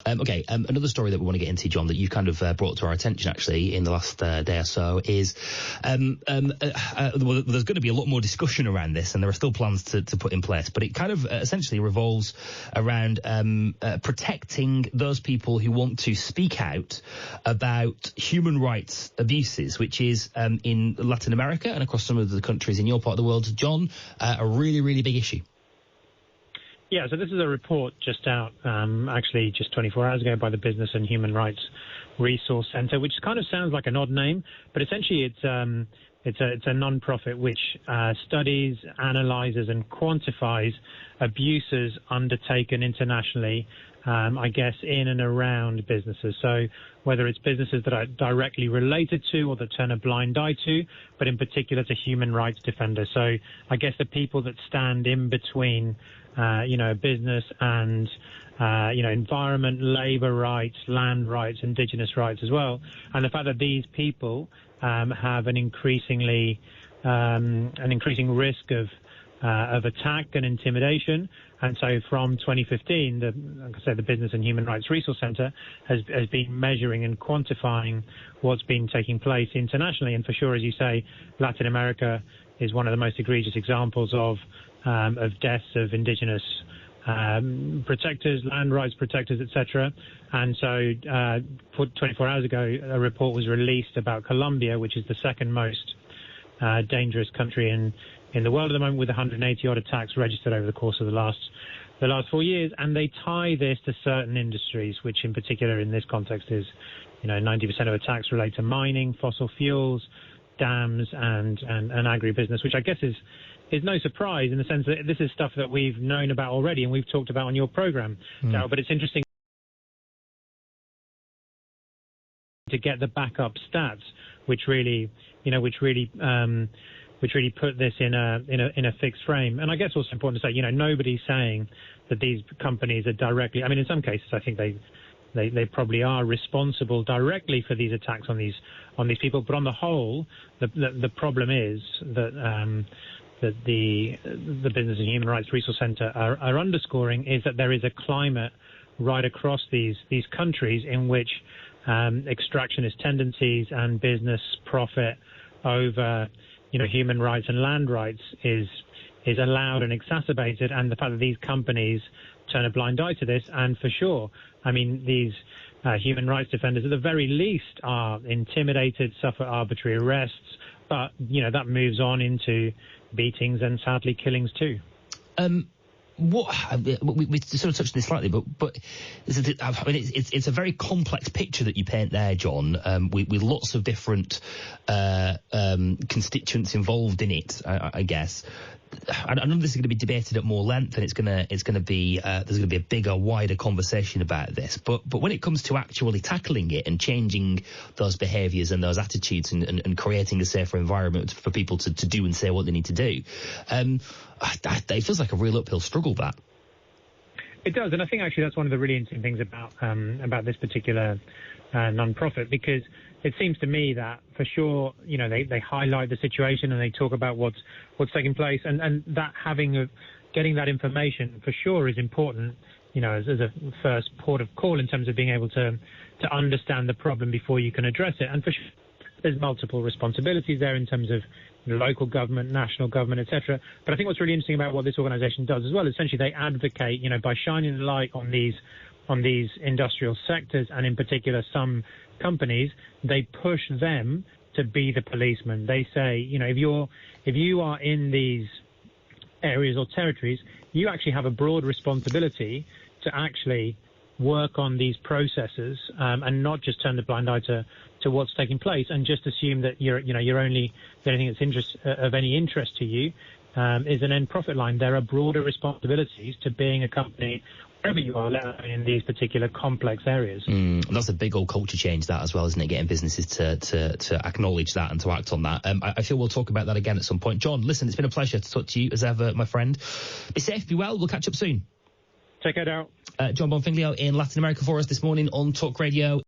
Another story that we want to get into, John, that you kind of brought to our attention actually in the last day or so is well, there's going to be a lot more discussion around this, and there are still plans to put in place, but it kind of essentially revolves around protecting those people who want to speak out about human rights abuses, which is in Latin America and across some of the countries in your part of the world, John, a really, really big issue. Yeah, so this is a report just out, actually just 24 hours ago by the Business and Human Rights Resource Center, which kind of sounds like an odd name, but essentially it's a non-profit which studies, analyzes, and quantifies abuses undertaken internationally, I guess, in and around businesses. So whether it's businesses that are directly related to or that turn a blind eye to, but in particular to human rights defenders. So I guess the people that stand in between business and, environment, labor rights, land rights, indigenous rights as well. And the fact that these people have an increasing risk of attack and intimidation. And so from 2015, the Business and Human Rights Resource Center has been measuring and quantifying what's been taking place internationally. And for sure, as you say, Latin America is one of the most egregious examples of deaths of indigenous protectors, land rights protectors, etc. And so 24 hours ago, a report was released about Colombia, which is the second most dangerous country in the world at the moment, with 180 odd attacks registered over the course of the last 4 years. And they tie this to certain industries, which in particular in this context is, 90% of attacks relate to mining, fossil fuels, dams, and agribusiness, which I guess is no surprise in the sense that this is stuff that we've known about already and we've talked about on your program, Darryl. But it's interesting to get the backup stats, which really put this in a fixed frame. And I guess also important to say, nobody's saying that these companies are directly. I mean, in some cases, I think they probably are responsible directly for these attacks on these people. But on the whole, the problem is that the Business and Human Rights Resource Center are underscoring is that there is a climate right across these countries in which extractionist tendencies and business profit over human rights and land rights is allowed and exacerbated, and the fact that these companies turn a blind eye to this. And for sure, I mean, these human rights defenders at the very least are intimidated, suffer arbitrary arrests, but that moves on into beatings and sadly killings too. We sort of touched on this slightly, but it's a very complex picture that you paint there, John, with lots of different constituents involved in it, I guess. I know this is going to be debated at more length, and there's going to be a bigger, wider conversation about this. But when it comes to actually tackling it and changing those behaviours and those attitudes and creating a safer environment for people to do and say what they need to do, it feels like a real uphill struggle, that. It does, and I think actually that's one of the really interesting things about this particular non-profit, because it seems to me that for sure, they highlight the situation and they talk about what's taking place, and that getting that information for sure is important, as a first port of call in terms of being able to understand the problem before you can address it. And for sure, there's multiple responsibilities there in terms of local government, national government, etc. But I think what's really interesting about what this organisation does as well, essentially they advocate, by shining the light on these industrial sectors, and in particular some companies, they push them to be the policeman. They say, if you are in these areas or territories, you actually have a broad responsibility to actually work on these processes, and not just turn the blind eye to what's taking place and just assume that you're only the only thing that's of any interest to you is an end profit line. There are broader responsibilities to being a company wherever you are, let alone in these particular complex areas. That's a big old culture change, that, as well, isn't it? Getting businesses to acknowledge that and to act on that. I feel we'll talk about that again at some point. John, listen, it's been a pleasure to talk to you as ever, my friend. Be safe, be well. We'll catch up soon. Take care, Darryl. John Bonfiglio in Latin America for us this morning on Talk Radio.